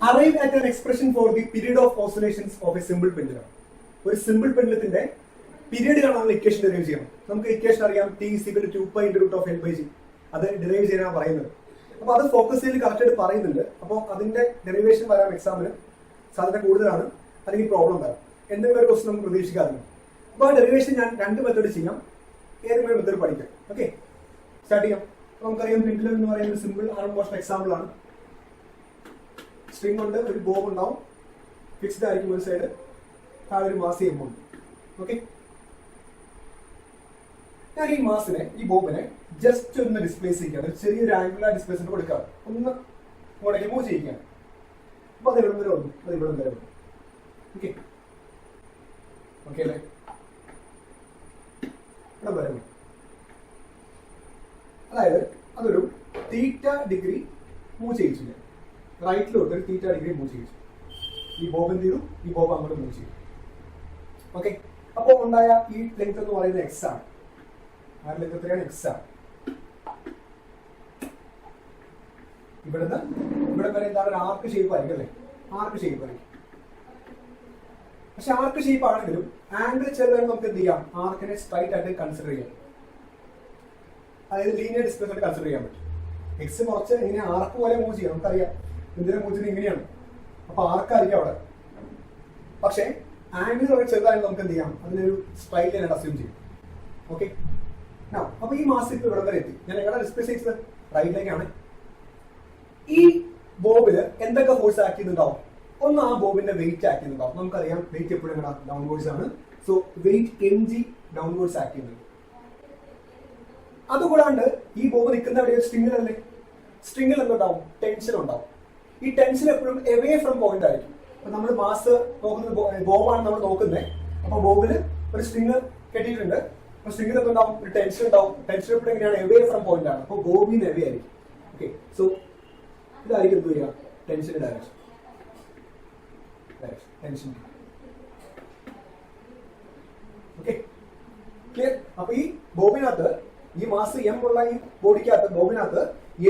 Arrive at an expression for the period of oscillations of a simple pendulum. ഒരു simple പെൻഡുലത്തിന്റെ period കാണാനുള്ള equation derive ചെയ്യണം. നമുക്ക് equation അറിയാം, T = 2π√L/g. അത് derive ചെയ്യാനാണ് പറയുന്നത്. അപ്പൊ അത് ഫോക്കസ് ചെയ്ത് കറക്റ്റ് ആയിട്ട് പറയുന്നുണ്ട്. അപ്പോൾ അതിന്റെ ഡെറിവേഷൻ വരാം എക്സാമിന് സാധ്യത കൂടുതലാണ്, അല്ലെങ്കിൽ പ്രോബ്ലം വരാം. എന്തെങ്കിലും ഒരു ക്വസ്റ്റൻ നമുക്ക് പ്രതീക്ഷിക്കാറുണ്ട്. അപ്പൊ ആ ഡെറിവേഷൻ ഞാൻ രണ്ട് മെത്തേഡ് ചെയ്യാം, ഏതെങ്കിലും മെത്തേഡ് പഠിക്കാം. ഓക്കെ, സ്റ്റാർട്ട് ചെയ്യാം. നമുക്കറിയാം പെൻഡുലം എന്ന് പറയുന്നത് സിമ്പിൾ ആർം മോഷൻ എക്സാമ്പിൾ ആണ്. സ്ട്രിംഗ് ഉണ്ട്, ഒരു ബോബ് ഉണ്ടാവും, ഫിക്സ്ഡ് ആയിരിക്കും ഒരു സൈഡ്, താഴെ ഒരു മാസ് ഉണ്ട്. ഓക്കെ, ഞാൻ ഈ മാസിനെ, ഈ ബോബിനെ ജസ്റ്റ് ഒന്ന് ഡിസ്പ്ലേസ് ചെയ്യിക്കുകയാണ്. ഒരു ചെറിയൊരു ആംഗുലർ ഡിസ്പ്ലേസ്മെന്റ് കൊടുക്കുക, ഒന്ന് ഇങ്ങോട്ടേക്ക് മൂവ് ചെയ്യിക്കുകയാണ്. അപ്പൊ അത് ഇവിടം വരെ വന്നു, അത് ഇവിടം വരെ വന്നു. ഓക്കെ ഓക്കെ അല്ലേ, ഇവിടം വരെ വന്നു. അതായത് അതൊരു θ° മൂവ് ചെയ്യിച്ചില്ല, റൈറ്റിലോട്ട് ഒരു θ° മൂവ് ചെയ്യിച്ചു. ഈ ബോബ് എന്ത് ചെയ്തു, ഈ ബോബ് അങ്ങോട്ട് മൂവ് ചെയ്തു. ഓക്കെ, അപ്പോൾ ഉണ്ടായ ഈ ലെങ്ത് എന്ന് പറയുന്നത് എക്സ് ആണ്. ആ ലെങ്ത് എത്രയാണ്? എക്സ് ആണ്. ഇവിടുന്ന് ഇവിടെ വരെ എന്താണ്? ഒരു ആർക്ക് ഷേപ്പ് ആയിരിക്കും അല്ലേ, ആർക്ക് ഷേപ്പ് ആയിരിക്കും. പക്ഷെ ആർക്ക് ഷേപ്പ് ആണെങ്കിലും ആംഗിൾ ചെറുതായി നമുക്ക് എന്ത് ചെയ്യാം? ആർക്കിനെ സ്ട്രൈറ്റ് ആയിട്ട് കൺസിഡർ ചെയ്യാം. അതായത് ലീനിയർ ഡിസ്പ്ലേസ്മെന്റ് കൺസിഡർ ചെയ്യാൻ പറ്റും. എക്സ് കുറച്ച് ഇങ്ങനെ ആർക്ക് പോലെ മൂവ് ചെയ്യാം, നമുക്കറിയാം എന്തിനാ മൂവ് ചെയ്യുന്നത് ഇങ്ങനെയാണ്. അപ്പൊ ആർക്കായിരിക്കും അവിടെ. പക്ഷെ ആംഗിൾ വളരെ ചെറുതായി നമുക്ക് എന്ത് ചെയ്യാം? അതിനൊരു സ്ട്രൈറ്റ് ലൈൻ ആയിട്ട് അസ്യൂം ചെയ്യും. ഓക്കെ, അപ്പൊ ഈ മാസ് ഇപ്പൊ ഇവിടെ വരെ എത്തി. ഞാൻ എവിടെ ഡിസ്പ്ലേസ് ചെയ്തത്? റൈറ്റിലേക്കാണ്. ഈ ബോബില് എന്തൊക്കെ ഫോഴ്സ് ആക്ട് ചെയ്യുന്നുണ്ടാവും? ഒന്ന്, ആ ബോബിന്റെ വെയിറ്റ് ആക്ട് ചെയ്യുന്നുണ്ടാവും. നമുക്കറിയാം വെയിറ്റ് എപ്പോഴും എങ്ങനെ ഡൗൺവേർഡ്സ് ആണ്. So weight mg downwards act ചെയ്യുന്നുണ്ട്. അതുകൂടാണ്ട് ഈ ബോബ് നിൽക്കുന്ന എവിടെ? സ്ട്രിങ്ങിലല്ലേ. സ്ട്രിങ്ങിൽ എന്തുണ്ടാവും? ടെൻഷൻ ഉണ്ടാവും. ഈ ടെൻഷൻ എപ്പോഴും എവേ ഫ്രം പോയിന്റ് ആയിരിക്കും. അപ്പൊ നമ്മൾ മാസ് നോക്കുന്നത് ബോബാണ് നമ്മൾ നോക്കുന്നത്. അപ്പൊ ബോബില് ഒരു സ്ട്രിങ് കെട്ടിയിട്ടുണ്ട്. അപ്പൊ സ്ട്രിങ്ങിൽ എന്തുണ്ടാവും? ഒരു ടെൻഷൻ ഉണ്ടാവും. ടെൻഷൻ എപ്പോഴും എങ്ങനെയാണ്? എവേ ഫ്രം പോയിന്റ് ആണ്. അപ്പൊ ബോബിന് എവേ ആയിരിക്കും. ഓക്കെ, സോ ഇതായിരിക്കും എന്ത് ചെയ്യുക? ടെൻഷന്റെ ഡയറക്ഷൻ. ടെൻഷൻ. Okay, clear? അപ്പൊ ഈ ബോബിനകത്ത്, ഈ മാസ് എം ഉള്ള ഈ ബോഡിക്കകത്ത്, ബോബിനകത്ത്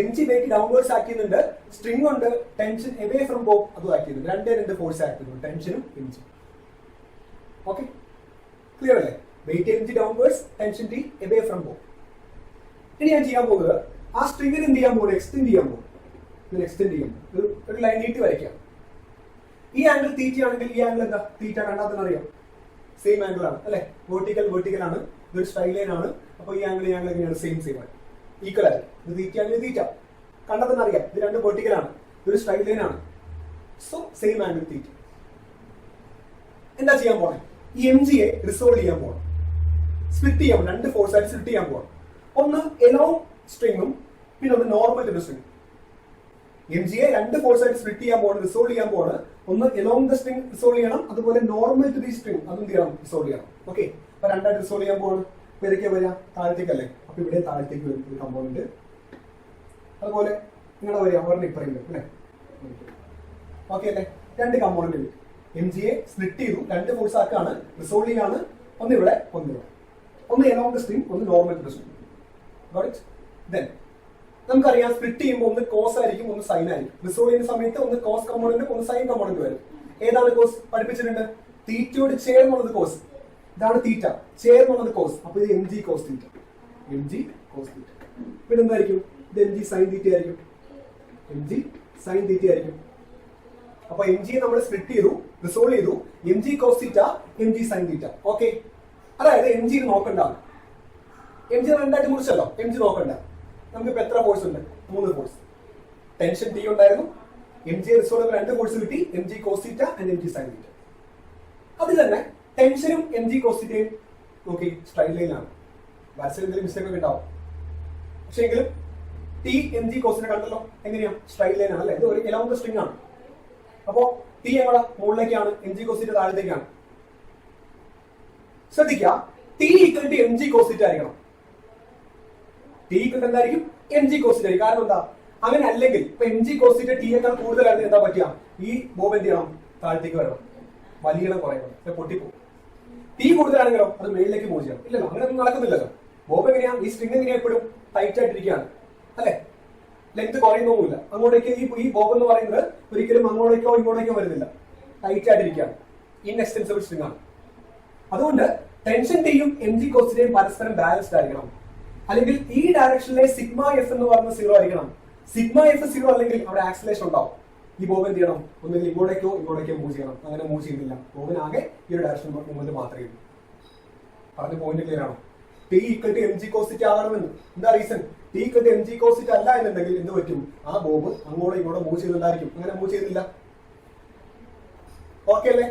mg വെയിറ്റ് ഡൗൺവേർഡ്സ് ആക്ട് ചെയ്യുന്നുണ്ട്, സ്ട്രിംഗ് ഉണ്ട്, ടെൻഷൻ എവേ ഫ്രം ബോബ് അതും ആക്ട് ചെയ്യുന്നുണ്ട്. രണ്ട് ഫോഴ്സ് ആക്ട് ചെയ്യുന്നു, ടെൻഷനും mg. ഓക്കെ, ക്ലിയർ അല്ലേ? Weight mg downwards, tension T away from bob. ഇനി ഞാൻ ചെയ്യാൻ പോകുന്നത് ആ സ്ട്രിംഗിന് എന്ത് ചെയ്യാൻ പോകുന്നത്? എക്സ്റ്റെൻഡ് ചെയ്യാൻ പോകും. എക്സ്റ്റെൻഡ് ചെയ്യാൻ ഒരു ലൈൻ നീട്ടി വരയ്ക്കാം. ഈ ആംഗിൾ തീറ്റ ആണെങ്കിൽ ഈ ആംഗിൾ എന്താ? തീറ്റ കണ്ടാൽ തന്നെ അറിയാം, സെയിം ആംഗിൾ ആണ് അല്ലെ. വെർട്ടിക്കൽ ആണ്, ഇതൊരു സ്ട്രൈറ്റ് ലൈൻ ആണ്. അപ്പൊ ഈ ആംഗിൾ എങ്ങനെയാണ്? സെയിം ആണ്, ഈക്വൽ ആയി. ഇത് തീറ്റ ആണെങ്കിൽ തീറ്റ കണ്ടാൽ തന്നെ അറിയാം, ഇത് രണ്ട് വെർട്ടിക്കൽ ആണ്, ഇതൊരു സ്ട്രൈറ്റ് ലൈൻ ആണ്. So same angle theta. എന്താ ചെയ്യാൻ പോണേ? ഈ mg യെ റിസോൾവ് ചെയ്യാൻ പോകണം, സ്പ്ലിറ്റ് ചെയ്യാൻ, രണ്ട് ഫോഴ്സ് ആയിട്ട് സ്പ്ലിറ്റ് ചെയ്യാൻ പോകണം. ഒന്ന് എലോങ് സ്ട്രിങ്ങും പിന്നെ ഒന്ന് നോർമൽ ടു സ്ട്രിങ്. mg യെ രണ്ട് ഫോഴ്സ് ആയിട്ട് സ്പ്ലിറ്റ് ചെയ്യാൻ പോകണം, റിസോൾവ് ചെയ്യാൻ പോകണം. ഒന്ന് എലോങ് ദ സ്ട്രിങ് റിസോൾവ് ചെയ്യണം, അതുപോലെ നോർമൽ ടു ദി സ്ട്രിങ് അതും ചെയ്യണം, റിസോൾവ് ചെയ്യണം. ഓക്കെ, അപ്പൊ രണ്ടായിട്ട് റിസോൾവ് ചെയ്യാൻ പോകണം. ഇതൊക്കെ വരിക താഴത്തേക്കല്ലേ, അപ്പൊ ഇവിടെ താഴത്തേക്ക് വരും ഒരു കമ്പോണന്റ്. അതുപോലെ നിങ്ങളെ വരിക അവരുടെ ഇപ്പറയും അല്ലെ. ഓക്കെ അല്ലേ, രണ്ട് കമ്പോണന്റ് വരും. mg യെ സ്പ്ലിറ്റ് ചെയ്തു, രണ്ട് ഫോഴ്സ് ആക്കാണ്, റിസോൾവ് ചെയ്യാണ്. ഒന്ന് ഇവിടെ, ഒന്ന് ഇവിടെ. ഒന്ന് എലോങ് ദ സ്ട്രിങ്, ഒന്ന് normal to the string. Got it? Then നമുക്കറിയാം സ്പ്ലിറ്റ് ചെയ്യുമ്പോൾ ഒന്ന് കോസ് ആയിരിക്കും, ഒന്ന് സൈൻ ആയിരിക്കും. റിസോൾവ് ചെയ്യുന്ന സമയത്ത് ഒന്ന് കോസ് കമ്പോണന്റ്, ഒന്ന് സൈൻ കമ്പോണന്റ് വരും. ഏതാണ് കോസ്? പഠിപ്പിച്ചിട്ടുണ്ട്. തീറ്റയോട് ചേർന്നുള്ളത് കോസ്. ഇതാണ് തീറ്റ, ചേർന്നുള്ളത് കോസ്. അപ്പൊ ഇത് mg cos theta, mg cos theta. പിന്നെ എന്തായിരിക്കും? ഇത് mg സൈൻ തീറ്റ ആയിരിക്കും, mg സൈൻ തീറ്റ ആയിരിക്കും. അപ്പൊ mg നമ്മൾ സ്പ്ലിറ്റ് ചെയ്തു, റിസോൾവ് ചെയ്തു, mg cos theta, mg sine theta. Okay, അതായത് mg നോക്കണ്ട, mg രണ്ടായിട്ട് മുറിച്ചല്ലോ, mg നോക്കണ്ട. നമുക്കിപ്പോ എത്ര ഫോഴ്സ് ഉണ്ട്? 3 ഫോഴ്സ്. ടെൻഷൻ T ഉണ്ടായിരുന്നു, mg റിസോൾവ് രണ്ട് ഫോഴ്സ് കിട്ടി, mg cos theta and mg sine theta. അതിൽ തന്നെ ടെൻഷനും mg കോസ് തീറ്റയും നോക്കി സ്ട്രൈറ്റ് ലൈൻ ആണ്. വരച്ചിൽ എന്തെങ്കിലും മിസ്റ്റേക്ക് ഒക്കെ ഉണ്ടാവും. പക്ഷെ എങ്കിലും T mg കോസിനെ കണ്ടല്ലോ, എങ്ങനെയാ? സ്ട്രൈറ്റ് ലൈൻ ആണ് അല്ലെ. ഇത് ഒരു എലോങ് ദ സ്ട്രിങ് ആണ്. അപ്പോ T എവിടെ? മുകളിലേക്കാണ്, mg കോസ് തീറ്റ താഴത്തേക്കാണ്. ശ്രദ്ധിക്കുക, T equal to mg cos theta ആയിരിക്കണം. T ഈക്വൽ എന്തായിരിക്കും? mg cos theta. കാരണം എന്താ? അങ്ങനെ അല്ലെങ്കിൽ ഇപ്പൊ mg കോസ് തീറ്റ T യേക്കാൾ കൂടുതലായിരുന്നു എന്താ പറ്റുക? ഈ ബോബ് എന്ത് ചെയ്യണം? താഴത്തേക്ക് വരണം, വലിയണം, കുറയണം, പൊട്ടിപ്പോ. T കൂടുതലാണെങ്കിലോ അത് മേളിലേക്ക് മൂവ് ചെയ്യണം. ഇല്ലല്ലോ, അങ്ങനെ ഒന്നും നടക്കുന്നില്ലല്ലോ. ബോബ് എങ്ങനെയാ? ഈ സ്ട്രിങ് എങ്ങനെയാ? എപ്പോഴും ടൈറ്റ് ആയിട്ടിരിക്കുകയാണ് അല്ലെ. ലെങ്ത് കുറയുന്നൊന്നുമില്ല. അങ്ങോട്ടേക്ക് ഈ ബോബ് എന്ന് പറയുന്നത് ഒരിക്കലും അങ്ങോട്ടേക്കോ ഇങ്ങോട്ടേക്കോ വരുന്നില്ല, ടൈറ്റ് ആയിട്ടിരിക്കുകയാണ്, ഇൻഎക്സ്റ്റൻസിബിൾ സ്ട്രിംഗ് ആണ്. അതുകൊണ്ട് ടെൻഷൻ ടിയും എം ജി കോസിന്റെയും പരസ്പരം ബാലൻസ്ഡ് ആയിരിക്കണം. അല്ലെങ്കിൽ ഈ ഡയറക്ഷനിലെ സിഗ്മ എഫ് എന്ന് പറയുന്ന 0 ആയിരിക്കണം. സിഗ്മ എഫ് 0 അല്ലെങ്കിൽ അവിടെ ആക്സിലേഷൻ ഉണ്ടാവും. ഈ ബോബ് എന്ത് ചെയ്യണം? ഒന്നുകിൽ ഇങ്ങോട്ടേക്കോ മൂവ് ചെയ്യണം. അങ്ങനെ മൂവ് ചെയ്യുന്നില്ല, ബോബിന് ആകെ ഈ ഒരു ഡയറക്ഷൻ മൂവ്മെന്റ് മാത്രമേ ഉള്ളൂ. പറഞ്ഞ പോയിന്റ് ക്ലിയർ ആണോ? T equal to M G cos theta ആകണമെന്ന്. എന്താ reason? T equal to M G cos theta അല്ല എന്നുണ്ടെങ്കിൽ എന്ത് പറ്റും? ആ ബോബ് അങ്ങോട്ടും ഇങ്ങോട്ടും മൂവ് ചെയ്യുന്നുണ്ടായിരിക്കും. അങ്ങനെ മൂവ് ചെയ്യുന്നില്ല. ഓക്കെ അല്ലേ?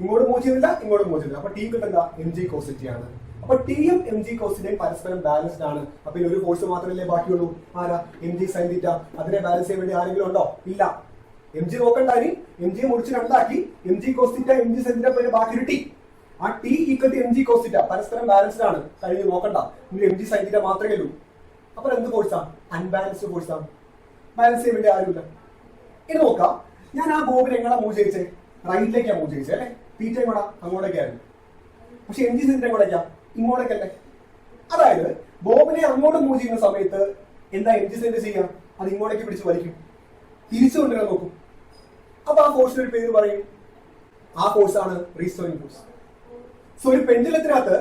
ഇങ്ങോട്ട് മൂവ് ചെയ്യുന്നില്ല, ഇങ്ങോട്ട് മൂവ് ചെയ്യുന്നില്ല. അപ്പൊ ടി ഈക്വൽ എന്താ? എം ജി കോസിറ്റി ആണ്. അപ്പൊ ടിയും എം ജി കോസിന്റെയും പരസ്പരം ബാലൻസ്ഡ് ആണ്. അപ്പൊ ഒരു ഫോഴ്സ് മാത്രമല്ലേ ബാക്കിയുള്ളൂ? ആരാ? M G sine theta. അതിനെ ബാലൻസ് ചെയ്യാൻ വേണ്ടി ആരെങ്കിലും ഉണ്ടോ? ഇല്ല. എം ജി നോക്കണ്ടായി, എം ജി മുറിച്ച് രണ്ടാക്കി, M G cos theta M G sine theta പിന്നെ ബാക്കി ഒരു ടി. ആ T equal to M G cos theta പരസ്പരം ബാലൻസ്ഡ് ആണ്. കഴിഞ്ഞ് നോക്കണ്ട, എം ജി സൈൻ തീറ്റ മാത്രമേ ഉള്ളൂ. അപ്പൊ എന്ത് ഫോഴ്സാ? അൺബാലൻസ്ഡ് ഫോഴ്സാണ്. ബാലൻസ് ചെയ്യാൻ വേണ്ടി ആരുമില്ല. ഇനി നോക്കാം, ഞാൻ ആ ബോബിനെ എങ്ങനെ മൂവ് ചെയ്യിച്ചേ? റൈറ്റിലേക്കാണ് മൂവ് ചെയ്യിച്ചേ അല്ലെ? തീറ്റ എങ്ങോട്ടാ? അങ്ങോട്ടേക്കായിരുന്നു. പക്ഷെ എം ജി സൈൻ തീറ്റ എങ്ങോട്ടേക്കാ? ഇങ്ങോട്ടേക്കല്ലേ? അതായത് ബോബിനെ അങ്ങോട്ട് മൂവ് ചെയ്യുന്ന സമയത്ത് എന്താ എം ജി സൈൻ തീറ്റ ചെയ്യാം? അത് ഇങ്ങോട്ടേക്ക് പിടിച്ച് വലിക്കും, തിരിച്ചു കൊണ്ടുവരാൻ നോക്കും. അപ്പൊ ആ ഫോഴ്സിന് ഒരു പേര് പറയും. ആ ഫോഴ്സാണ് റീസ്റ്റോറിംഗ് ഫോഴ്സ്. സോ ഒരു പെൻഡുലത്തിനകത്ത്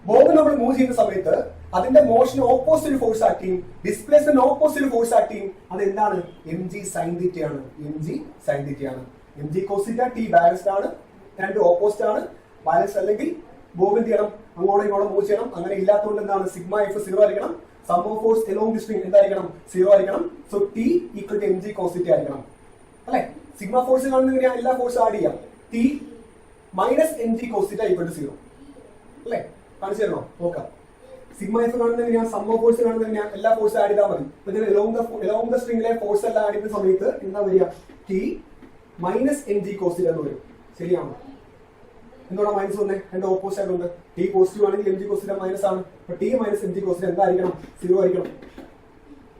ബോബ് നമ്മൾ മൂവ് ചെയ്യുന്ന സമയത്ത് അതിന്റെ മോഷൻ ഓപ്പോസിറ്റ് ഫോഴ്സ് ആക്ട് ചെയ്യും, ഡിസ്പ്ലേസ്മെന്റ് ഓപ്പോസിറ്റ് ഫോഴ്സ് ആക്ട് ചെയ്യും. അത് എന്താണ്? എം ജി സൈൻ തീറ്റയാണ്. എം ജി സൈൻ തീറ്റയാണ്. എം ജി കോസിറ്റ ടി ബാലൻസ്ഡ് ആണ്, രണ്ട് ഓപ്പോസിറ്റ് ആണ്. ബാലൻസ് അല്ലെങ്കിൽ ബോബ് എന്ത് ചെയ്യണം? അങ്ങോട്ടും ഇങ്ങോട്ടും മൂവ് ചെയ്യണം. അങ്ങനെ ഇല്ലാത്തതുകൊണ്ട് എന്താണ്? സിഗ്മ എഫ് 0 ആയിരിക്കണം. Sum of force along the string എന്തായിരിക്കണം? 0 ആയിരിക്കണം. So T equal to M G cos theta ആയിരിക്കണം അല്ലെ? സിഗ്മ ഫോഴ്സ് കാണുന്ന എല്ലാ ഫോഴ്സ് ആഡ് ചെയ്യാം. T minus M G cos theta equal to 0 അല്ലെ? കാണിച്ചു തരണോ? നോക്കാം. സിഗ്മ എഫ് കാണുന്ന എങ്ങനെയാണ്? സം ഓഫ് ഫോഴ്സ് കാണുന്ന എങ്ങനെയാണ്? എല്ലാ ഫോഴ്സ് ആഡ് ചെയ്താൽ മതി. ഇങ്ങനെ എലോങ് ദ സ്ട്രിംഗിലെ ഫോഴ്സ് എല്ലാം ആഡ് ചെയ്യുന്ന സമയത്ത് എന്താ വരിക? ടി മൈനസ് എം ജി കോസിറ്റ എന്ന് വരും. ശരിയാണോ? എന്തുകൊണ്ടാ മൈനസ് വന്നേ? രണ്ട് ഓപ്പോസിറ്റ് ആയതുകൊണ്ട്. ടി പോസിറ്റീവ് ആണെങ്കിൽ എം ജി കോസിറ്റ മൈനസ് ആണ്. അപ്പൊ ടി മൈനസ് എം ജി കോസിറ്റ എന്തായിരിക്കണം? 0 ആയിരിക്കണം.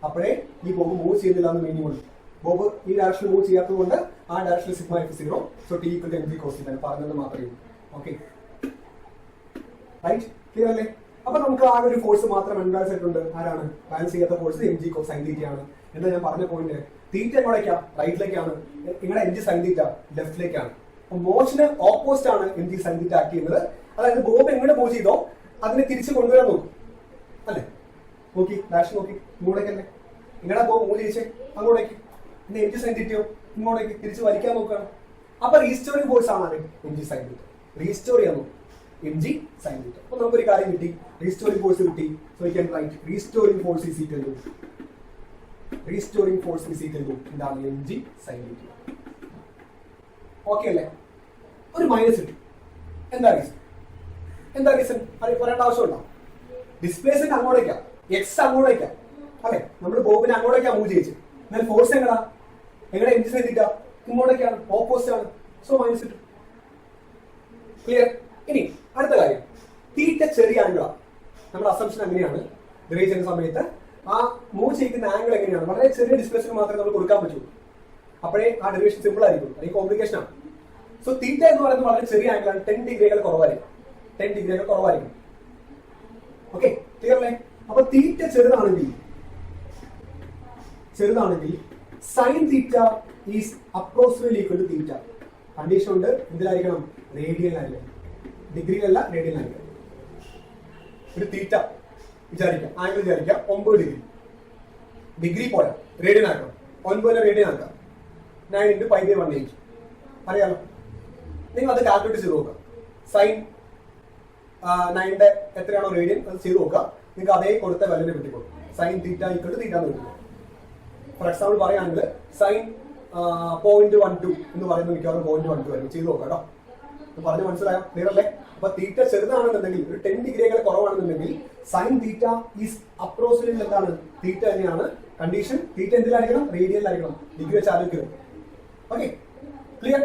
അപ്പോഴേ ഈ ബോബ് മൂവ് ചെയ്യുന്നില്ല എന്ന് മീനിങ് ഉണ്ട്. ബോബ് ഈ ഡയറക്ഷനിൽ മൂവ് ചെയ്യാത്തത് കൊണ്ട് ആ ഡയറക്ഷനിൽ sigma F 0. So T equal to M G cos theta പറഞ്ഞത് മാത്രമേ ഉള്ളൂ. Okay, right? ക്ലിയർ അല്ലേ? അപ്പൊ നമുക്ക് ആ ഒരു ഫോഴ്സ് മാത്രം അൺബാലൻസ് ആയിട്ടുണ്ട്. ആരാണ്? ബാലൻസ് ചെയ്യാത്ത force M G sine theta ആണ്. എന്താ ഞാൻ പറഞ്ഞ പോയിന്റ്? തീറ്റ എങ്ങോട്ടേക്കാ? റൈറ്റിലേക്കാണ്. നിങ്ങളുടെ എം ജി സൈൻ തീറ്റ ലെഫ്റ്റിലേക്കാണ്. മോഷന് ഓപ്പോസിറ്റ് ആണ് M G sine theta act ചെയ്യുന്നത്. അതായത് ബോബ് എങ്ങനെ മൂവ് ചെയ്തോ അതിനെ തിരിച്ചു കൊണ്ടുവരാൻ നോക്കും അല്ലെ? നോക്കി ഡാഷ് നോക്കി, ഇങ്ങോട്ടേക്കല്ലേ? എങ്ങനെ ബോബ് മൂവ് ചെയ്യിച്ചേ? അങ്ങോട്ടേക്ക്. പിന്നെ എം ജി സൈൻ തീറ്റയോ ഇങ്ങോട്ടേക്ക് തിരിച്ച് വലിക്കാൻ നോക്കുകയാണ്. അപ്പൊ റീസ്റ്റോറിംഗ് ഫോഴ്സ് ആണ് എം ജി സൈൻ തീറ്റ. റീസ്റ്റോർ ചെയ്യാൻ നോക്കും എം ജി സൈൻ തീറ്റ. അപ്പൊ നമുക്കൊരു കാര്യം കിട്ടി, റീസ്റ്റോറിംഗ് ഫോഴ്സ് കിട്ടി. So we can write restoring force is equal to എന്താണ്? M G sine theta. Okay അല്ലേ? ഒരു മൈനസ് കിട്ടി. എന്താ റീസൺ? അത് പറയേണ്ട ആവശ്യമുണ്ടോ? ഡിസ്പ്ലേസ്മെന്റ് അങ്ങോട്ടേക്കാ, എക്സ് അങ്ങോട്ടേക്കാ അല്ലെ? നമ്മൾ ബോബിനെ അങ്ങോട്ടേക്കാ മൂവ് ചെയ്യിച്ചു. എന്നാൽ ഫോഴ്സ് എങ്ങടാ? എങ്ങനെ എം ജി സൈൻ തീറ്റ? ഇങ്ങോട്ടേക്കാണ്, ഓപ്പോസിറ്റ് ആണ്. സോ മൈനസ് കിട്ടും. ക്ലിയർ? ഇനി അടുത്ത കാര്യം, തീറ്റ ചെറിയ ആംഗിളാണ്. നമ്മുടെ അസംഷൻ അങ്ങനെയാണ്. ഡിറൈവ് ചെയ്യുന്ന സമയത്ത് ആ മൂവ് ചെയ്യുന്ന ആംഗിൾ എങ്ങനെയാണ്? വളരെ ചെറിയ ഡിസ്പ്ലേസ്മെന്റ് മാത്രമേ നമ്മൾ കൊടുക്കാൻ പറ്റുള്ളൂ. അപ്പോഴേ ആ ഡെറിവേഷൻ സിമ്പിൾ ആയിരിക്കും, അല്ലെങ്കിൽ കോംപ്ലിക്കേഷൻ ആണ്. സോ തീറ്റ എന്ന് പറയുന്നത് വളരെ ചെറിയ ആംഗിളാണ്. 10 ഡിഗ്രികൾ കുറവായിരിക്കും. ഓക്കെ, ക്ലിയർ അല്ലേ? അപ്പൊ തീറ്റ ചെറുതാണെങ്കിൽ sine theta is approximately equal to theta. Condition ഉണ്ട്, എന്തിലായിരിക്കണം? റേഡിയനിലായിരിക്കണം. ഡിഗ്രിയിലല്ല, റേഡിയനിലായിരിക്കണം. ഒരു തീറ്റ വിചാരിക്കാം, ആംഗിൾ വിചാരിക്കാം 9 ഡിഗ്രി. ഡിഗ്രി പോരാ, റേഡിയൻ ആക്കണം. 9 റേഡിയൻ ആക്കാം. 9 × π/180 അറിയാലോ. നിങ്ങൾ അത് കാൽക്കുലേറ്റ് ചെയ്ത് നോക്കുക. സൈൻ 9ന്റെ എത്രയാണോ റേഡിയൻ അത് ചെയ്ത് നോക്കുക. നിങ്ങൾക്ക് അതേ കൊടുത്ത വാല്യൂനെ കിട്ടിക്കോളും. സൈൻ തീറ്റ ഈക്വൽ ടു തീറ്റ എന്ന് കിട്ടും. ഫോർ എക്സാമ്പിൾ പറയുകയാണെങ്കിൽ സൈൻ 0.12 എന്ന് പറയുന്നത് മിക്കവാറും 0.12 വരും. ചെയ്ത് നോക്കാം കേട്ടോ. പറഞ്ഞ് മനസ്സിലായോ? ക്ലിയർ അല്ലേ? അപ്പൊ തീറ്റ ചെറുതാണെന്നുണ്ടെങ്കിൽ, ഒരു 10 ഡിഗ്രികൾ കുറവാണെന്നുണ്ടെങ്കിൽ സൈൻ തീറ്റ ഈസ് അപ്രോക്സിമേറ്റ്ലി എന്താണ്? തീറ്റ തന്നെയാണ് കണ്ടീഷൻ. തീറ്റ എന്തിലായിരിക്കണം? റേഡിയനിലായിരിക്കണം. ഡിഗ്രി വെച്ച് ആലോചിക്കുന്നത്. Okay, clear?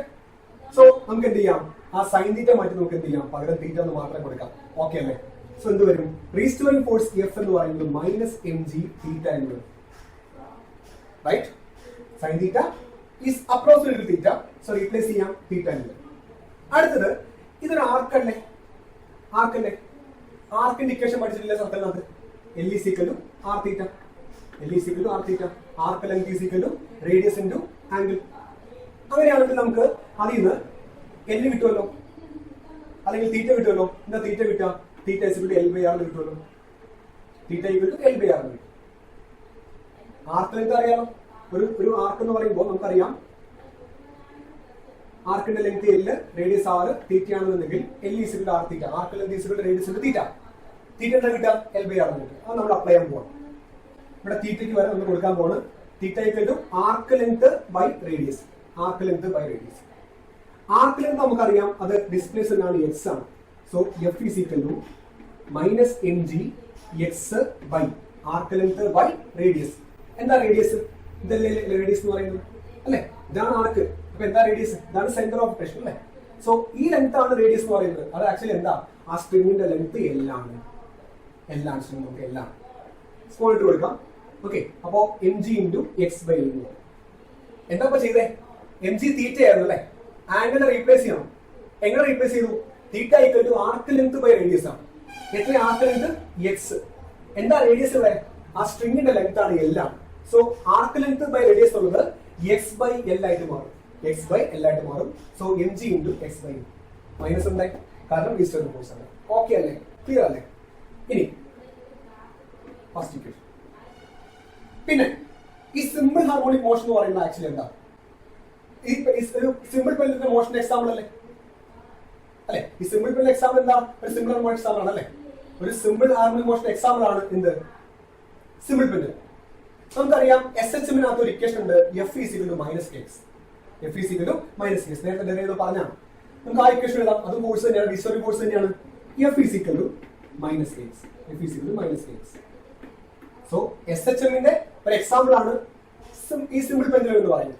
സോ നമുക്ക് എന്ത് ചെയ്യാം? ആ സൈൻ തീറ്റ മാറ്റി നമുക്ക് എന്ത് ചെയ്യാം? പകരം തീറ്റ എന്ന് മാത്രം കൊടുക്കാം. ഓക്കെ അല്ലേ? സോ എന്ത് വരും? റീസ്റ്റോറിംഗ് ഫോഴ്സ് എഫ് എന്ന് പറയുന്നത് മൈനസ് എം ജി തീറ്റ എന്ന് വരും. Right? Sine theta is approximately theta. So replace ചെയ്യാം തീറ്റ എന്ന്. അടുത്തത്, ഇതൊരു ആർക്കല്ലേ? ആർക്കിന്റെ ഇക്വേഷൻ പഠിച്ചിട്ടില്ല സർക്കിളിനകത്ത്? L = R θ. Arc length is equal to radius into angle. അങ്ങനെയാണെങ്കിൽ നമുക്ക് അതിൽ നിന്ന് എല്ല് കിട്ടുമല്ലോ, അല്ലെങ്കിൽ തീറ്റ കിട്ടുമല്ലോ. എന്താ തീറ്റ കിട്ടുക? Theta is equal to L by R കിട്ടുമല്ലോ. Theta equal to L by R കിട്ടും. ആർക്ക് ലെങ്ത് അറിയാലോ. ഒരു ആർക്ക് എന്ന് പറയുമ്പോൾ നമുക്കറിയാം ആർക്കിന്റെ length L, radius R, theta ആണെന്നുണ്ടെങ്കിൽ L is equal to R theta, arc length is equal to radius into theta. Theta എന്താ കിട്ടുക? എൽ ബൈ ആർ കിട്ടും. അത് നമ്മൾ അപ്ലൈ ചെയ്യാൻ പോകണം. ഇവിടെ തീറ്റയ്ക്ക് വരെ നമ്മൾ കൊടുക്കാൻ പോണ് theta equal to arc length by radius. Arc length by radius. Arc length നമുക്കറിയാം അത് ഡിസ്പ്ലേസ്മെന്റ് ആണ്, എക്സ് ആണ്. So F is equal to minus M G X by arc length by radius. എന്താ റേഡിയസ്? ഇതല്ലേ റേഡിയസ് എന്ന് പറയുന്നത് അല്ലെ? ഇതാണ് ആർക്ക്. അപ്പൊ എന്താ റേഡിയസ്? ഇതാണ് സെന്റർ ഓഫ് പ്രഷർ അല്ലെ? സോ ഈ ലെങ്ത് ആണ് റേഡിയസ് എന്ന് പറയുന്നത്. അത് ആക്ച്വലി എന്താ? ആ സ്ട്രിങ്ങിന്റെ ലെങ്ത് എല്ലാണ്. എല്ലാണ് സ്ട്രിങ്, നമുക്ക് എല്ലാം സ്മോൾ ഇട്ട് കൊടുക്കാം. ഓക്കെ, അപ്പോ M G into X by L. എന്താ ഇപ്പൊ ചെയ്തേ? എം ജി തീറ്റ ആയിരുന്നു അല്ലെ? ആംഗിൾ റീപ്ലേസ് ചെയ്യണം. എങ്ങനെ റീപ്ലേസ് ചെയ്തു? Theta equal to arc length by radius ആണ്. എത്ര ആർക്ക് ലെങ്ത്? എക്സ്. എന്താ റേഡിയസ് ഇവിടെ? ആ സ്ട്രിങ്ങിന്റെ ലെങ്ത് ആണ് എല്ലാം. So arc length by radius ഉള്ളത് എക്സ് ബൈ എൽ ആയിട്ട് മാറും. എക്സ് ബൈ എൽ ആയിട്ട് മാറും. So M G into X by minus ഉണ്ടായി, കാരണം ഈസ്റ്റേൺ ഫോഴ്സ് ആണ്. ഓക്കെ അല്ലേ? ക്ലിയർ അല്ലേ? ഇനി ഫസ്റ്റ് ഇക്വേഷൻ. പിന്നെ ഈ സിമ്പിൾ ഹാർമോണിക് മോഷൻ എന്ന് പറയുന്നത് ആക്ച്വലി എന്താ? ഈ ഒരു സിമ്പിൾ പെല്ലിന്റെ മോഷൻ എക്സാമ്പിൾ അല്ലേ? അല്ലെ? ഈ സിമ്പിൾ പെല്ലിന്റെ എക്സാമ്പിൾ എന്താ? ഒരു സിമ്പിൾ ഹാർമോണിക് എക്സാമ്പിൾ ആണ് അല്ലെ? ഒരു സിമ്പിൾ ഹാർമോണിക് മോഷൻ എക്സാമ്പിൾ ആണ് എന്ത്? സിമ്പിൾ പെല്ല്. നമുക്കറിയാം എസ് എച്ച് എമ്മിനകത്ത് ഒരു ഇക്വേഷൻ ഉണ്ട്, F is equal to minus X. F is equal to minus X. നേരത്തെ ഡെറിവേറ്റീവ് പറഞ്ഞാണ്. നമുക്ക് ആ ഇക്വേഷൻ എഴുതാം. അത് ഫോഴ്സ് തന്നെയാണ്, ഡിസ്റ്റോറിക് ഫോഴ്സ് തന്നെയാണ്. F is equal to minus X. F is equal to minus X. So S H എമ്മിന്റെ ഒരു എക്സാമ്പിൾ ആണ് ഈ സിമ്പിൾ പെൻഡുലം എന്ന് പറയുന്നത്.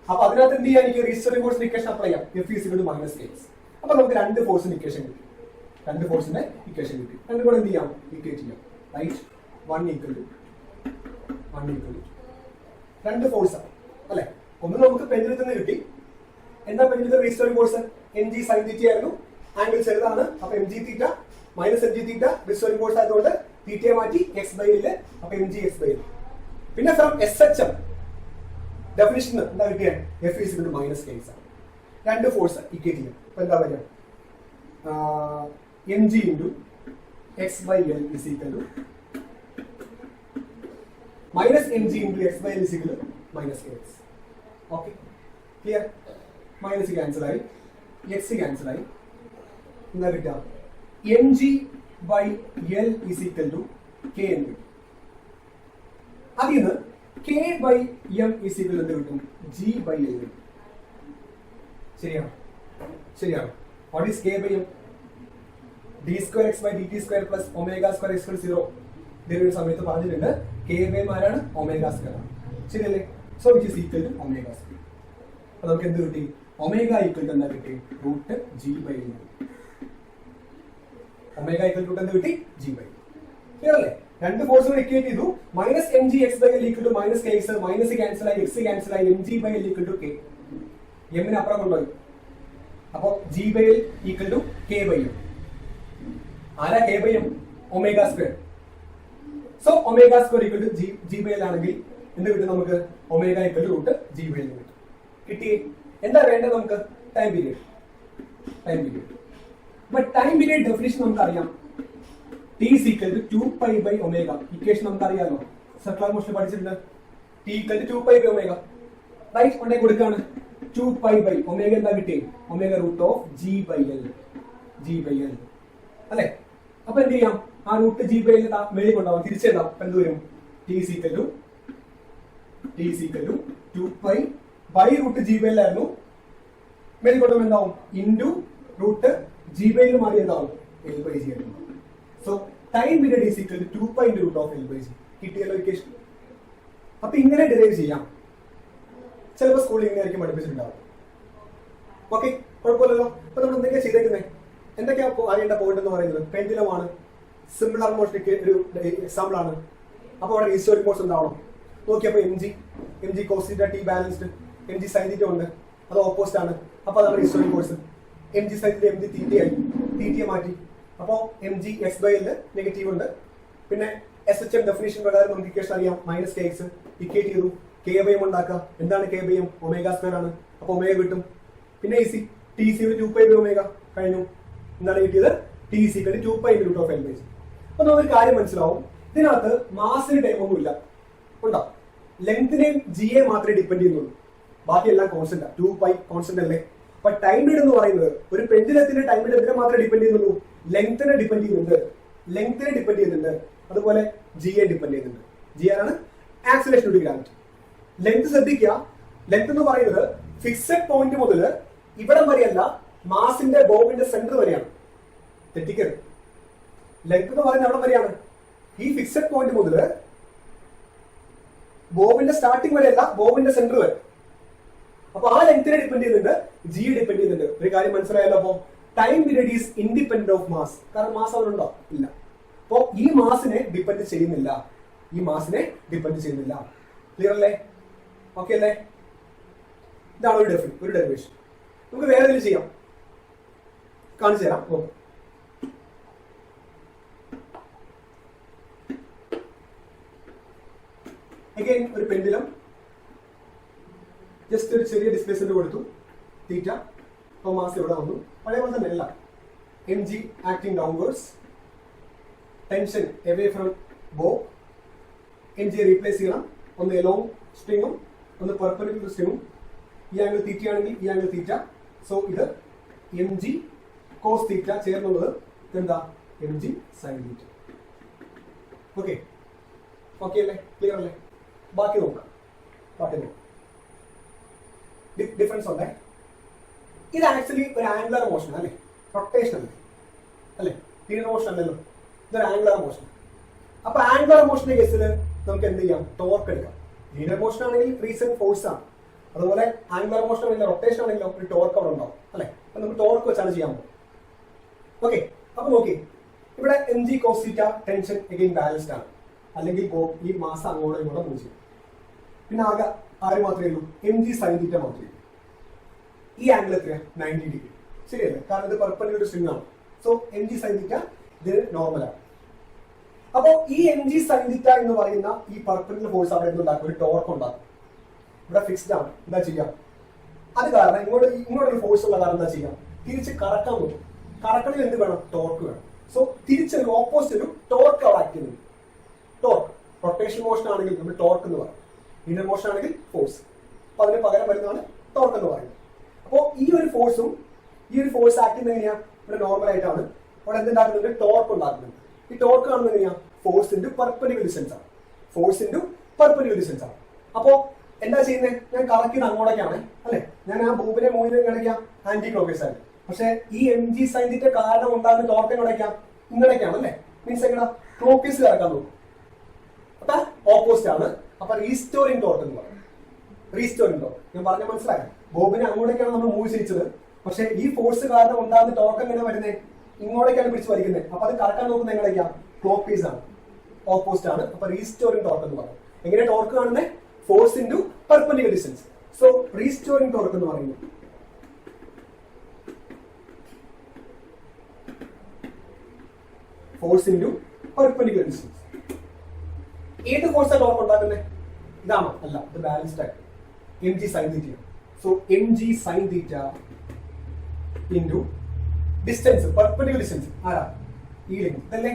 അപ്പൊ അതിനകത്ത് എന്ത് ചെയ്യാൻ? എനിക്ക് ഡിസ്റ്റോറിക് ഫോഴ്സിന്റെ ഇക്വേഷൻ അപ്ലൈ ചെയ്യാം. F is equal to minus X. അപ്പൊ നമുക്ക് രണ്ട് ഫോഴ്സിന്റെ ഇക്വേഷൻ കിട്ടി. രണ്ട് ഫോഴ്സിന്റെ ഇക്വേഷൻ കിട്ടി. രണ്ടും കൂടെ എന്ത് ചെയ്യാം? ഇക്വേറ്റ് ചെയ്യാം. റൈറ്റ്? വൺ ഈക്വൽ ടു രണ്ട് ഫോഴ്സ് ആണ് അല്ലെ? ഒന്ന് നമുക്ക് പെൻഡുലത്തിൽ നിന്ന് കിട്ടി. എന്താ പെൻഡുലത്തിൽ restoring force? M G sine theta ആയിരുന്നു. ആംഗിൾ ചെറുതാണ്. അപ്പൊ M G theta minus M G theta restoring force ആയതുകൊണ്ട് തീറ്റയെ മാറ്റി എക്സ് ബൈ എൽ. അപ്പൊ M G X by L. പിന്നെ from S H M definition എന്താ കിട്ടിയ? F is equal to minus K X ആണ്. രണ്ട് ഫോഴ്സ് ഇക്വേറ്റ് ചെയ്യാം. അപ്പൊ എന്താ വരിക? M G into X by L is equal to minus mg into x by l is equal to minus kx. Okay, clear? Minus cancel ആയി, x cancel ആയി. എന്താ കിട്ടുക? mg by l is equal to k എന്ന് കിട്ടും. അതിൽ നിന്ന് k by m is equal to കിട്ടും g by l കിട്ടും. ശരിയാണോ? ശരിയാണോ? What is k by m? d square x by dt square plus omega square x equal to 0. ഇതിന്റെ സമയത്ത് പറഞ്ഞിട്ടുണ്ട് കെ ബൈ ആരാണ്? ഒമേഗ സ്ക്വയർ ആണ്. ശരിയല്ലേ? So which is equal to omega square. അപ്പൊ നമുക്ക് എന്ത് കിട്ടി? ഒമേഗ ഈക്വൽ ടു എന്താ കിട്ടി? Root G by L. Omega equal to എന്ത് കിട്ടി? G by. ക്ലിയർ അല്ലേ? രണ്ട് ഫോഴ്സുകൾ ഇക്വേറ്റ് ചെയ്തു. Minus M G X by L equal to minus K X. Minus cancel ആയി, എക്സ് ക്യാൻസൽ ആയി, M G by L equal to K. എമ്മിന് അപ്പുറം കൊണ്ടുപോയി. അപ്പൊ G by L equal to K by M. ആരാ K by M? Omega square. So omega square equal to G by L ആണെങ്കിൽ എന്ത് കിട്ടും നമുക്ക്? Omega equal to root G by L കിട്ടും. കിട്ടി? എന്താ വേണ്ടത് നമുക്ക്? Time period. Time period. But time period definition നമുക്ക് അറിയാം. T is equal to 2π by omega. Equation നമുക്ക് അറിയാലോ, സർക്കുലർ മോഷൻ പഠിച്ചിട്ടുണ്ട്. T equal to 2π by omega. Right? കൊണ്ടേ കൊടുക്കാണ് 2π ബൈ ഒമേഗ. എന്താ കിട്ടി? Omega root of G by L. G by L അല്ലെ? അപ്പൊ എന്ത് ചെയ്യാം? ആ റൂട്ട് ജി ബൈ എൽ മേളിൽ കൊണ്ടാവാം, തിരിച്ചെഴുതാം. അപ്പൊ എന്ത് വരും? T is equal to 2π by root G by L ആയിരുന്നു. മേളിൽ കൊണ്ടുപോകുമ്പോൾ എന്താവും? Into root G by L മാറി എന്താവും? എൽ ബൈ ജി ആയിരുന്നു. So time period is equal to 2π into root of L by G. കിട്ടിയല്ലോ ഇക്വേഷൻ. അപ്പൊ ഇങ്ങനെ ഡിറൈവ് ചെയ്യാം. ചിലപ്പോൾ സ്കൂളിൽ ഇങ്ങനെ ആയിരിക്കും പഠിപ്പിച്ചിട്ടുണ്ടാവും. ഓക്കെ, കുഴപ്പമില്ലല്ലോ. അപ്പൊ നമ്മൾ എന്തൊക്കെയാ ചെയ്തേക്കുന്നത്? എന്തൊക്കെയാ അറിയേണ്ട പോയിന്റ് എന്ന് പറയുന്നത്? പെൻഡുലമാണ്, സിമ്പിൾ ഹാർമോണിക് ഒരു എക്സാമ്പിൾ ആണ്. അപ്പൊ അവിടെ ഹിസ്റ്റോറിക് ഫോഴ്സ് ഉണ്ടാവണം. നോക്കിയപ്പോ M G cos theta T balanced, M G sine theta ഉണ്ട്, അത് ഓപ്പോസിറ്റ് ആണ്. അപ്പൊ അതാണ് historic force. M G sine theta M G തീറ്റയായി, തീറ്റയെ മാറ്റി. അപ്പോ M G X by L negative ഉണ്ട്. പിന്നെ എസ് എച്ച് എം ഡെഫിനേഷൻ പ്രകാരം നമുക്ക് ഇക്വേഷൻ അറിയാം, മൈനസ് കെ എക്സ് ഇക്വേറ്റ് ചെയ്തു, കെ ബൈ എം ഉണ്ടാക്കുക. എന്താണ് K by M? Omega square ആണ്. അപ്പൊ ഒമേഗ കിട്ടും. പിന്നെ easy T C 2π by omega കഴിഞ്ഞു. എന്താണ് കിട്ടിയത്? T C 2π √ of L by G. അപ്പൊ നമുക്കൊരു കാര്യം മനസ്സിലാവും, ഇതിനകത്ത് മാസിന് ടൈം ഒന്നും ഇല്ല, ഉണ്ടോ? ലെങ്തിനെയും ജിയെ മാത്രമേ ഡിപ്പെൻഡ് ചെയ്യുന്നുള്ളൂ, ബാക്കിയെല്ലാം കോൺസ്റ്റന്റ്. 2π കോൺസ്റ്റന്റ് അല്ലേ? അപ്പൊ ടൈം പീരീഡ് എന്ന് പറയുന്നത് ഒരു പെൻഡുലത്തിന്റെ ടൈം പീരീഡ് എന്തിനെ മാത്രമേ ഡിപ്പെൻഡ് ചെയ്യുന്നുള്ളൂ? ലെങ്തിനെ ഡിപ്പെൻഡ് ചെയ്യുന്നുണ്ട്. അതുപോലെ ജിയെ ഡിപ്പെൻഡ് ചെയ്യുന്നുണ്ട്. ജി ആരാണ്? Acceleration due to gravity. Length ശ്രദ്ധിക്കുക, ലെങ്ത് എന്ന് പറയുന്നത് ഫിക്സഡ് പോയിന്റ് മുതൽ ഇവിടം വരെയല്ല, മാസിന്റെ ബോബിന്റെ സെന്റർ വരെയാണ്. തെറ്റിക്കരുത്. ലെങ്ത് എന്ന് പറയുന്നത് എവിടെ വരെയാണ്? ഈ ഫിക്സഡ് പോയിന്റ് മുതൽ ബോബിന്റെ സ്റ്റാർട്ടിംഗ് വരെയല്ല, ബോബിന്റെ സെന്റർ വരെ. അപ്പൊ ആ ലെങ്തിനെ ഡിപ്പെൻഡ് ചെയ്യുന്നുണ്ട്, ജി ഡിപ്പെൻഡ് ചെയ്യുന്നുണ്ട്. ഒരു കാര്യം മനസ്സിലായല്ലോ. അപ്പൊ time period is independent of mass. കാരണം മാസ് അവരുണ്ടോ? ഇല്ല. അപ്പോ ഈ മാസിനെ ഡിപ്പെൻഡ് ചെയ്യുന്നില്ല. ക്ലിയർ അല്ലേ? ഓക്കെ അല്ലേ? ഇതാണ് ഒരു ഡെറിവേഷൻ. നമുക്ക് വേറെ എന്തെങ്കിലും ചെയ്യാം, കാണിച്ചു തരാം. അഗൈൻ ഒരു പെൻഡുലം, ജസ്റ്റ് ഒരു ചെറിയ ഡിസ്പ്ലേസ്മെന്റ് കൊടുത്തു, തീറ്റ. അപ്പോൾ മാസ് ഇവിടെ വന്നു, പഴയ പോലെ തന്നെ അല്ല. M G acting downwards, tension away from ബോ. എം ജി റീപ്ലേസ് ചെയ്യണം. ഒന്ന് എലോങ് സ്ട്രിങ്ങും ഒന്ന് പെർപെൻഡിക്കുലർ സ്ട്രിങ്ങും. ഈ ആംഗിൾ തീറ്റ ആണെങ്കിൽ ഈ ആംഗിൾ തീറ്റ. സോ ഇത് എം ജി കോസ് തീറ്റ ചേർന്നുള്ളത് എന്താ? M G sine theta. Okay അല്ലേ? ക്ലിയർ അല്ലേ? ബാക്കി നോക്കാം. ഡിഫറൻസ് ഉണ്ടേ. ഇത് ആക്ച്വലി ഒരു ആംഗുലർ മോഷൻ അല്ലേ? റൊട്ടേഷൻ അല്ലേ? ലീനിയർ മോഷൻ അല്ലല്ലോ, ഇതൊരു ആംഗുലർ മോഷൻ. അപ്പൊ ആംഗുലർ മോഷന്റെ കേസിൽ നമുക്ക് എന്ത് ചെയ്യാം? ടോർക്ക് എടുക്കാം. ലീനിയർ മോഷൻ ആണെങ്കിൽ റീസെന്റ് ഫോഴ്സ് ആണ്. അതുപോലെ ആംഗുലർ മോഷൻ ആണെങ്കിലും റൊട്ടേഷൻ ആണെങ്കിലും ഒരു ടോർക്ക് അവിടെ ഉണ്ടാവും അല്ലെ? അപ്പൊ നമുക്ക് ടോർക്ക് വെച്ചാണ് ചെയ്യാൻ പോകും. ഓക്കെ, അപ്പൊ നോക്കി, ഇവിടെ M G cos theta tension again balanced ആണ്. അല്ലെങ്കിൽ ഈ മാസം അങ്ങോട്ടും ഇങ്ങോട്ടും മൂവ് ചെയ്യും. പിന്നെ ആകെ ആര് മാത്രമേ ഉള്ളൂ? എം ജി സൈൻ തീറ്റ മാത്രമേ ഉള്ളൂ. ഈ ആംഗിൾ എത്രയാ? 90 ഡിഗ്രി. ശരിയല്ലേ? കാരണം ഇത് പെർപെൻഡിക്കുലർ സ്ട്രിംഗ് ആണ്. സോ എം ജി സൈൻ തീറ്റ ഇത് നോർമലാണ്. അപ്പോ ഈ എം ജി സൈൻ തീറ്റ എന്ന് പറയുന്ന ഈ പെർപെൻഡിക്കുലർ ഫോഴ്സ് അവിടെ എന്തുണ്ടാക്കും? ഒരു ടോർക്ക് ഉണ്ടാക്കും. ഇവിടെ ഫിക്സ്ഡ് ആണ്. എന്താ ചെയ്യാം? അത് കാരണം ഇങ്ങോട്ടൊരു ഫോഴ്സ് ഉള്ള കാരണം എന്താ ചെയ്യാം? തിരിച്ച് കറക്കാൻ നോക്കും. കറക്കണിൽ എന്ത് വേണം? ടോർക്ക് വേണം. സോ തിരിച്ചൊരു ഓപ്പോസിറ്റ് ഒരു ടോർക്ക് അവിടെ ആക്ട് ചെയ്യുന്നു. ടോർക്ക് റൊട്ടേഷൻ മോഷൻ ആണെങ്കിൽ നമ്മൾ ടോർക്ക് എന്ന് പറയും, ലീനിയർ മോഷൻ ആണെങ്കിൽ ഫോഴ്സ്. അപ്പൊ അതിന് പകരം വരുന്നതാണ് ടോർക്ക് എന്ന് പറയുന്നത്. അപ്പോ ഈ ഒരു ഫോഴ്സ് ആക്ട് ചെയ്യുന്നത് എങ്ങനെയാ? ഇവിടെ നോർമൽ ആയിട്ടാണ്. അവിടെ എന്തുണ്ടാക്കുന്നുണ്ട്? ടോർക്ക് ഉണ്ടാക്കുന്നുണ്ട്. ഈ ടോർക്ക് കാണുന്നത് എങ്ങനെയാ? ഫോഴ്സ് ഇൻറ്റു പെർപെൻഡിക്കുലർ ഡിസ്റ്റൻസ് ആണ്. അപ്പോ എന്താ ചെയ്യുന്നത്? ഞാൻ കറക്കിയത് അങ്ങോട്ടേക്കാണ് അല്ലെ? ഞാൻ ആ ബോബിനെ മൂവ് ചെയ്ത് കാണിക്കാം ആന്റി ക്ലോക്ക്വൈസ് ആയിട്ട്. പക്ഷെ ഈ എം ജി സൈൻ തീറ്റ കാരണം ഉണ്ടാകുന്ന ടോർക്ക് എങ്ങോട്ടേക്കാം? ഇങ്ങോട്ടേക്കാണ് അല്ലെ? മീൻസ് എങ്ങനെ? ക്ലോക്ക്വൈസ് കറക്കാൻ നോക്കും. അപ്പൊ ഓപ്പോസിറ്റ് ആണ്. അപ്പൊ റീസ്റ്റോറിംഗ് ടോർക്ക് എന്ന് പറയും. റീസ്റ്റോറിംഗ് ടോർക്ക് ഞാൻ പറഞ്ഞ മനസ്സിലായോ? ബോബിനെ അങ്ങോട്ടേക്കാണ് നമ്മൾ മൂവ് ചെയ്യിച്ചത്. പക്ഷെ ഈ ഫോഴ്സ് കാരണം ഉണ്ടാകുന്ന ടോർക്ക് എങ്ങനെ വരുന്നത്? ഇങ്ങോട്ടേക്കാണ് പിടിച്ച് വലിക്കുന്നത്. അപ്പൊ അത് കറക്കാൻ നോക്കുന്നത് എങ്ങനെയാ? ക്ലോക്ക്വൈസ് ആണ്, ഓപ്പോസിറ്റ് ആണ്. അപ്പൊ റീസ്റ്റോറിംഗ് ടോർക്ക് എന്ന് പറയും. എങ്ങനെ ടോർക്ക് കാണുന്നത്? Force into perpendicular distance. So restoring torque എന്ന് പറയുന്നത് ഫോഴ്സ് ഇൻറ്റു പെർപെൻഡിക്കുലർ ഡിസ്റ്റൻസ്. ഏത് ഫോഴ്സാണ് ടോർക്ക് ഉണ്ടാക്കുന്നത്? ഇതാണോ? അല്ല, ഇത് ബാലൻസ്ഡ് ആയിട്ട് എം ജി സൈൻ തീറ്റ. So M G sine theta into distance, perpendicular distance ആരാ? ഈ ലെങ്ത്. ഇതല്ലേ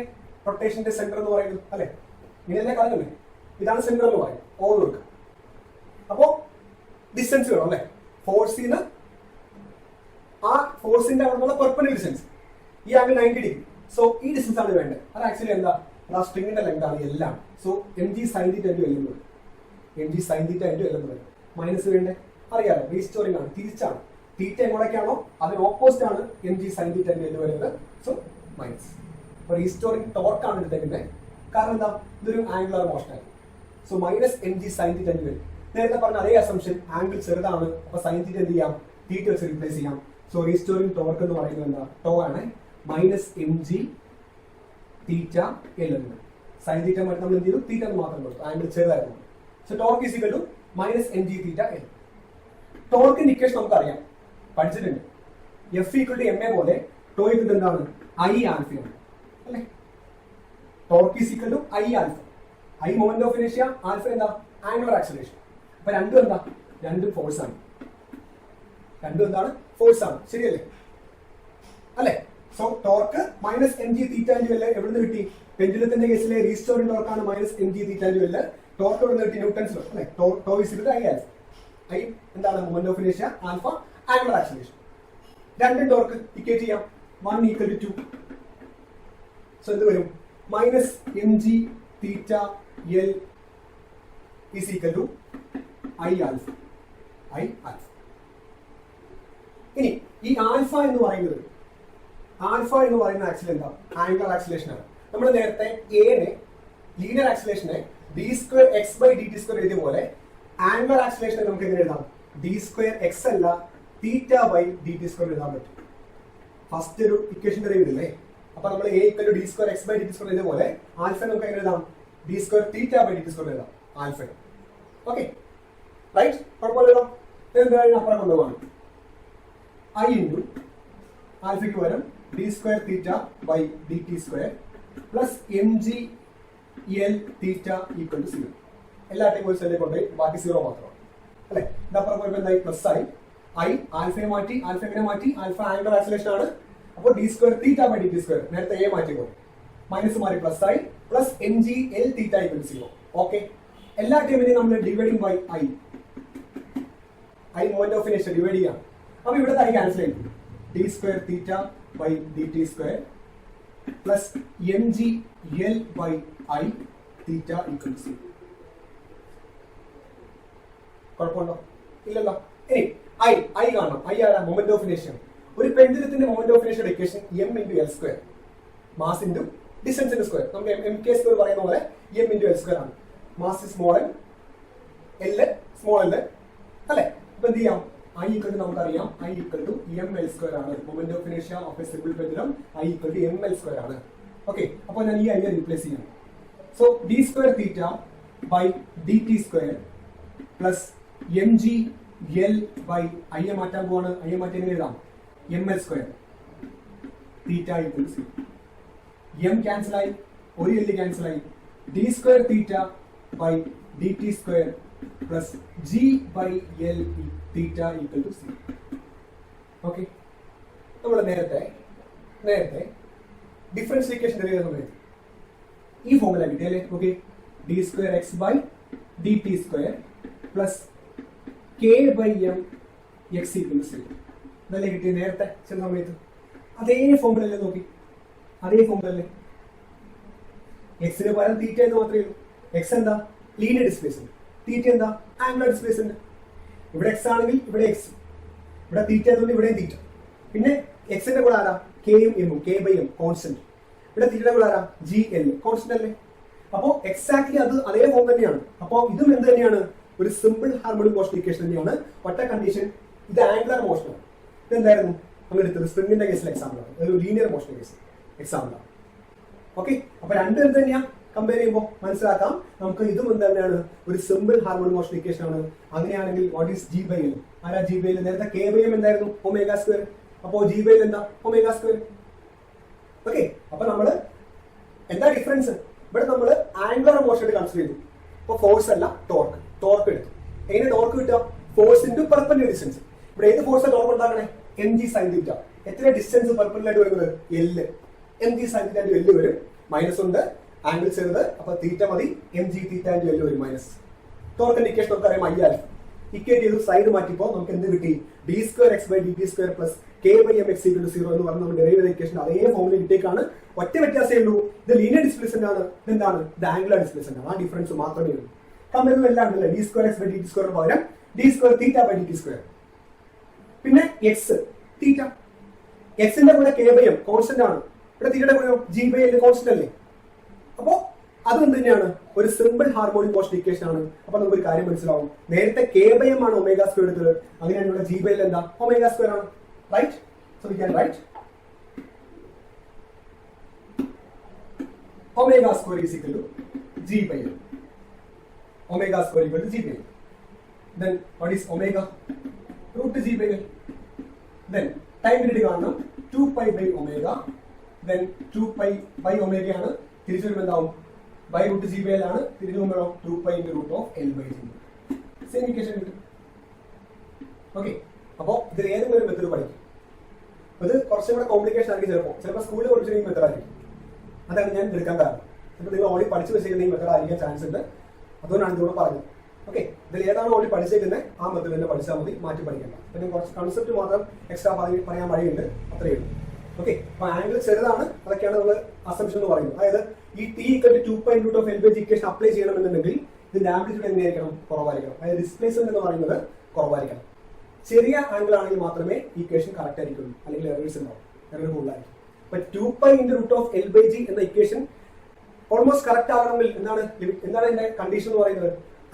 റൊട്ടേഷന്റെ സെന്റർ എന്ന് പറയുന്നത് അല്ലെ? ഇങ്ങനെയല്ലേ കളഞ്ഞല്ലേ? ഇതാണ് സെന്റർ എന്ന് പറയുന്നത്. ഓവർ കൊടുക്കുക. അപ്പോ ഡിസ്റ്റൻസ് വേണം അല്ലെ? ഫോഴ്സിന് ആ ഫോഴ്സിന്റെ അവിടെ നിന്നുള്ള പെർപെൻഡിക്കുലർ ഡിസ്റ്റൻസ്. ഈ ആംഗിൾ 90 ഡിഗ്രി. സോ ഈ ഡിസ്റ്റൻസ് ആണ് വേണ്ടത്. അത് ആക്ച്വലി എന്താ? ആ സ്ട്രിങ്ങിന്റെ ലെങ്ത് ആണ് എല്ലാം. സോ എം ജി സൈൻ തീറ്റ ഇൻറ്റു എൽ എന്ന് പറയും. മൈനസ് വേണ്ടേ? അറിയാലോ, റീസ്റ്റോറിംഗ് ആണ്, തിരിച്ചാണ്. തീറ്റ എങ്ങോട്ടേക്കാണോ അതിന് ഓപ്പോസിറ്റ് ആണ് എം ജി സൈൻ തീറ്റ എന്ന് വരുന്നത്. So minus. അപ്പൊ റീസ്റ്റോറിംഗ് ടോർക്ക് ആണ് എടുത്തേക്കുന്നത്. കാരണം എന്താ? ഇതൊരു ആംഗുലർ മോഷൻ ആയി. So minus M G sine തീറ്റ എന്ന് വരും. നേരത്തെ പറഞ്ഞ അതേ അസംഷൻ, ആംഗിൾ ചെറുതാണ്. അപ്പൊ സൈൻ തീറ്റ എന്ത് ചെയ്യാം? തീറ്റ വെച്ച് റീപ്ലേസ് ചെയ്യാം. സോ റീസ്റ്റോറിംഗ് ടോർക്ക് എന്ന് പറയുന്നത് എന്താ? ടോ ആണ്. Minus M G theta L എന്ന്. സൈൻ തീറ്റ നമ്മൾ എന്ത് ചെയ്തു? തീറ്റ മാത്രം കൊടുത്തു, ആംഗിൾ ചെറുതായിരുന്നു. So torque is equal to minus M G theta L. ടോർക്കിന്റെ ഇക്വേഷൻ നമുക്കറിയാം, പഠിച്ചിട്ടുണ്ട്. F equal to M A പോലെ ടോ ഈക്വൽ എന്താണ്? ഐ ആൽഫയാണ് അല്ലെ? Torque is equal to I alpha. I moment of ഇനേഷ്യ, ആൽഫ എന്താ? Angular acceleration. അപ്പൊ രണ്ടും എന്താ? രണ്ടും ഫോഴ്സ് ആണ്. രണ്ടും എന്താണ്? ഫോഴ്സ് ആണ്. ശരിയല്ലേ? അല്ലെ? So torque minus M G theta into L എവിടുന്ന് കിട്ടി? പെൻഡുലത്തിന്റെ കേസിലെ റീസ്റ്റോറിംഗ് ടോർക്കാണ് minus M G theta into L. Torque എവിടുന്ന് കിട്ടി? ന്യൂട്ടൺസ് ലോ അല്ലെ? Tau is equal to I alpha. I എന്താണ്? Moment of inertia, alpha angular acceleration. രണ്ടും ടോർക്ക് ഇക്വേറ്റ് ചെയ്യാം. 1 ഈക്വൽ ടു 2. സോ എന്ത് വരും? Minus M G theta L is equal to I alpha. I alpha. ഇനി ഈ alpha എന്ന് പറയുന്നത് axle എന്താ? ആംഗുലർ ആക്സിലേഷൻ ആണ്. നമ്മൾ നേരത്തെ എനെ ലീനിയർ ആക്സിലേഷനെ D square X by D T square എഴുതിയ പോലെ ആംഗുലർ ആക്സിലേഷനെ നമുക്ക് എങ്ങനെ എഴുതാം? ഡി സ്ക്വയർ എക്സ് അല്ല theta by D T square എഴുതാൻ പറ്റും. ഫസ്റ്റ് ഒരു ഇക്വേഷൻ എഴുതില്ലേ? അപ്പൊ നമ്മൾ A equal to D square X by D T square എഴുതിയ പോലെ ആൽഫ നമുക്ക് എങ്ങനെ എഴുതാം? D square theta by D T square എഴുതാം ആൽഫ. Okay, right? കുഴപ്പമില്ലല്ലോ. എന്താണ് അപ്പുറം കൊണ്ടുപോകാൻ? ഐ ഇൻറ്റു ആൽഫയ്ക്ക് പകരം D square theta by D T square plus M G L theta equal to 0. എല്ലാത്തിനും ഒരു സെല്ലിൽ കൊണ്ടുപോയി ബാക്കി 0 മാത്രമാണ് അല്ലെ? ഇതപ്പുറം പോയപ്പോൾ എന്തായി? പ്ലസ് ആയി. ഐ ആൽഫയെ മാറ്റി. ആൽഫ എങ്ങനെ മാറ്റി? ആൽഫ ആംഗുലർ ആക്സിലേഷൻ ആണ്. അപ്പോൾ D square theta by D T square നേരത്തെ എ മാറ്റിക്കോ, മൈനസ് മാറി പ്ലസ് ആയി. Plus M G L theta equal to 0. Okay, എല്ലാ ടൈമിനെയും നമ്മൾ dividing by I moment of inertia divide ചെയ്യാം. അപ്പൊ ഇവിടെ ഐ ക്യാൻസൽ ചെയ്യും. D square theta by D T square plus M G L by I theta equal to 0. കുഴപ്പമുണ്ടോ? ഇല്ലല്ലോ. ഇനി ഐ കാണണം. ഐ ആരാ? Moment of inertia. ഒരു പെൻഡുലത്തിന്റെ മൊമെന്റ് ഓഫ് ഇനേർഷ്യയുടെ equation M into L square, mass into ഡിസ്റ്റൻസിന്റെ സ്ക്വയർ. നമുക്ക് എം കെ സ്ക്വയർ പറയുന്ന പോലെ എം ഇൻറ്റു എൽ സ്ക്വയർ ആണ്. Mass small N, L small L അല്ലെ? അപ്പൊ എന്ത് ചെയ്യാം? ഐ ഈക്വൽ ടു നമുക്കറിയാം I equal to M L square ആണ്. Moment of inertia of a simple pendulum I equal to M L square ആണ്. Okay, അപ്പോൾ ഞാൻ ഈ ഐ റീപ്ലേസ് ചെയ്യാം. So D square theta by D T square plus M G L by I A മാറ്റാൻ പോവാണ്. I A മാറ്റി എഴുതാം M L square theta equal to 0. M cancel ആയി, ഒരു എൽ ക്യാൻസൽ ആയി. D square theta by D T square plus G by L theta equal to 0. Okay, നമ്മൾ നേരത്തെ differentiation എഴുതുന്ന സമയത്ത് ഈ ഫോർമുല കിട്ടിയല്ലേ? Okay, D square X by D T square plus K by M X equal to 0 ഇതല്ലേ കിട്ടിയ നേരത്തെ ചില സമയത്ത്? അതേ ഫോർമുല അല്ലേ? നോക്കി, അതേ ഫോർമുല അല്ലേ? എക്സിന് പകരം തീറ്റ എന്ന് മാത്രമേ ഉള്ളൂ. എക്സ് എന്താ? Linear displacement. തീറ്റ എന്താ? Angular displacement. ഇവിടെ എക്സ് ആണെങ്കിൽ ഇവിടെ എക്സ്, ഇവിടെ തീറ്റ ആയതുകൊണ്ട് ഇവിടെ തീറ്റ. പിന്നെ എക്സിന്റെ കൂടെ ആരാ? കെയും എമ്മും, കെ ബൈ എം കോൺസ്റ്റന്റ്. ഇവിടെ തീറ്റയുടെ കൂടെ ആരാ? ജി എൽ കോൺസ്റ്റന്റ് അല്ലേ? അപ്പോ എക്സാക്ട്ലി അത് അതേ ഫോം തന്നെയാണ്. അപ്പോ ഇതും എന്ത് തന്നെയാണ്? ഒരു സിമ്പിൾ ഹാർമോണിക് മോഷൻ ഇക്വേഷൻ തന്നെയാണ്. ഒറ്റ കണ്ടീഷൻ, ഇത് ആംഗുലർ മോഷൻ ആണ്. ഇതെന്തായിരുന്നു നമ്മൾ എടുത്തത്? സ്പ്രിംഗിന്റെ കേസിൽ എക്സാമ്പിൾ ആണ്. ഒരു ലീനിയർ മോഷൻ കേസ് എക്സാമ്പിൾ ആണ്. ഓക്കെ, അപ്പൊ രണ്ടും എന്ത് തന്നെയാ? കമ്പയർ ചെയ്യുമ്പോൾ മനസ്സിലാക്കാം നമുക്ക് ഇതും എന്ത് തന്നെയാണ്? ഒരു സിമ്പിൾ ഹാർമോണിക് മോഷൻ ഇക്വേഷൻ ആണ്. അങ്ങനെയാണെങ്കിൽ what is G by L? ആരാ ജി ബൈ എൽ? നേരത്തെ കെ ബൈ എം എന്തായിരുന്നു? Omega square. അപ്പോ ജി ബൈ എൽ എന്താ? Omega square. ഓക്കെ, അപ്പൊ നമ്മള് എന്താ ഡിഫറൻസ്? ഇവിടെ നമ്മൾ ആംഗുലർ മോഷൻ കൺസിഡർ ചെയ്തു. അപ്പൊ ഫോഴ്സ് അല്ല ടോർക്ക് എടുത്തു. എങ്ങനെ ടോർക്ക് കിട്ടുക? Force into perpendicular distance. ഇവിടെ ഏത് ഫോഴ്സ് ടോർക്ക് ഉണ്ടാക്കണേ? M G sine theta. എത്ര ഡിസ്റ്റൻസ് പെർപെൻഡിക്കുലർ ആയിട്ട് വരുന്നത്? L. M G sine theta L വരും. മൈനസ് ഉണ്ട്, ആംഗിൾ ചെറുത്, അപ്പൊ തീറ്റ മതി. എം ജി തീറ്റ എൽ വരും മൈനസ്. ടോർക്കിന്റെ ഇക്വേഷൻ നമുക്ക് അറിയാം ഐ ആൽഫ. ഇക്വേറ്റ് ചെയ്ത് സൈഡ് മാറ്റിപ്പോ നമുക്ക് എന്ത് കിട്ടി? D square X by D T square plus K by M X equal to 0 എന്ന് പറഞ്ഞ നമ്മൾ ഡെറൈവ് ചെയ്ത ഇക്വേഷൻ അതേ ഫോമിൽ കിട്ടിയേക്കാണ്. ഒറ്റ വ്യത്യാസമേ ഉള്ളൂ, ഇത് ലീനിയർ ഡിസ്പ്ലേസ്മെന്റ് ആണ്, ഇതെന്താണ്? ഇത് ആംഗുലർ ഡിസ്പ്ലേസ്മെന്റ് ആണ്. ആ ഡിഫറൻസ് മാത്രമേ ഉള്ളൂ. കമ്പയർ എല്ലാം ഉണ്ടല്ലേ? D square X by D T square പകരം D square theta by D T square. പിന്നെ എക്സ് തീറ്റ, എക്സിന്റെ കൂടെ കെ ബൈ എം കോൺസ്റ്റന്റ് ആണ്. ഇവിടെ തീറ്റയുടെ കൂടെ ജി ബൈ എൽ കോൺസ്റ്റന്റ് അല്ലേ? അപ്പോ അതുകൊണ്ട് തന്നെയാണ് ഒരു സിമ്പിൾ ഹാർമോണിക് മോഷൻ ഇക്വേഷൻ ആണ്. അപ്പൊ നമുക്ക് ഒരു കാര്യം മനസ്സിലാവും. നേരത്തെ കെ ബൈ എം ആണ് ഒമേഗ സ്ക്വയർ എടുത്തത്, അങ്ങനെയാണ് ഇവിടെ ജി ബൈ എൽ എന്താ? ഒമേഗ സ്ക്വയർ ആണ്. Right? So we can write omega square is equal to g by l. Omega square equal to g by l. Then what is omega? Root g by l. Then time period കാണണം 2 pi by omega. Then 2 pi by omega ആണ്. തിരിച്ചു വരുമ്പോൾ എന്താവും? By root G by L ആണ്. തിരിഞ്ഞു പോകുമ്പോഴോ 2π into root of L by G. Same equation കിട്ടും. Okay, അപ്പോ ഇതിൽ ഏതെങ്കിലും ഒരു മെത്തേഡ് പഠിക്കും. ഇത് കുറച്ചും കൂടെ കോംപ്ലിക്കേഷൻ ആയിരിക്കും. ചിലപ്പോൾ സ്കൂളിൽ പഠിച്ചിട്ടുള്ള ഈ മെത്തേഡ് ആയിരിക്കും. അതാണ് ഞാൻ എടുക്കാൻ കാരണം. ചിലപ്പോൾ നിങ്ങൾ ഓൾറെഡി പഠിച്ചു വെച്ചിരിക്കുന്ന ഈ മെത്തേഡ് ആയിരിക്കാൻ ചാൻസ് ഉണ്ട്. അതുകൊണ്ടാണ് ഇതിലൂടെ പറഞ്ഞത്. ഓക്കെ, ഇതിൽ ഏതാണ് ഓൾറെഡി പഠിച്ചേക്കുന്നത് ആ മെത്തേഡ് തന്നെ പഠിച്ചാൽ മതി, മാറ്റി പഠിക്കണ്ട. പിന്നെ കുറച്ച് കൺസെപ്റ്റ് മാത്രം എക്സ്ട്രാ പറയാൻ വഴിയുണ്ട്, അത്രയേ ഉള്ളൂ. ഓക്കെ, അപ്പൊ ആംഗിൾ ചെറുതാണ്, അതൊക്കെയാണ് നമ്മൾ അസംഷൻ എന്ന് പറയുന്നത്. അതായത് ഈ T equal to 2π root of L by G equation apply ചെയ്യണമെന്നുണ്ടെങ്കിൽ ഇതിന്റെ ആംപ്ലിറ്റ്യൂഡ് എങ്ങനെയായിരിക്കണം? കുറവായിരിക്കണം. അതായത് ഡിസ്പ്ലേസ്മെന്റ് എന്ന് പറയുന്നത് കുറവായിരിക്കണം. ചെറിയ ആംഗിൾ ആണെങ്കിൽ മാത്രമേ ഈ ഇക്വേഷൻ കറക്റ്റ് ആയിരിക്കുള്ളൂ, അല്ലെങ്കിൽ എറേഴ്സ് ഉണ്ടാവും, എറർ കൂടുതലായിരിക്കും. അപ്പൊ 2π into root of L by G എന്ന ഇക്വേഷൻ ഓൾമോസ്റ്റ് കറക്റ്റ് ആകണമെങ്കിൽ എന്താണ് എന്റെ കണ്ടീഷൻ എന്ന് പറയുന്നത്?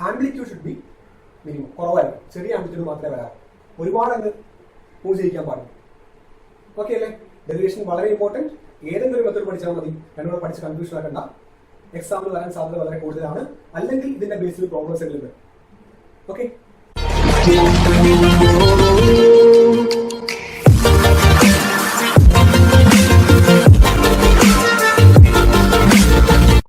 ആംപ്ലിറ്റ്യൂഡ് ഷുഡ് ബി മിനിമം, കുറവായിരിക്കും. ചെറിയ ആംപ്ലിറ്റ്യൂഡ് മാത്രമേ വരാവൂ, ഒരുപാട് അങ്ങ് മൂവ് ചെയ്യിക്കാൻ പാടില്ല. ഓക്കെ അല്ലേ? ഡെറിവേഷൻ വളരെ ഇമ്പോർട്ടന്റ്. ഏതെങ്കിലും ഒരു മെത്തേഡ് പഠിച്ചാൽ മതി, രണ്ടുകൂടെ പഠിച്ച് കൺഫ്യൂഷൻ ആക്കണ്ട. എക്സാമിന് വരാൻ സാധ്യത വളരെ കൂടുതലാണ്, അല്ലെങ്കിൽ ഇതിന്റെ ബേസിൽ പ്രോബ്ലംസ് എല്ലാം. ഓക്കെ.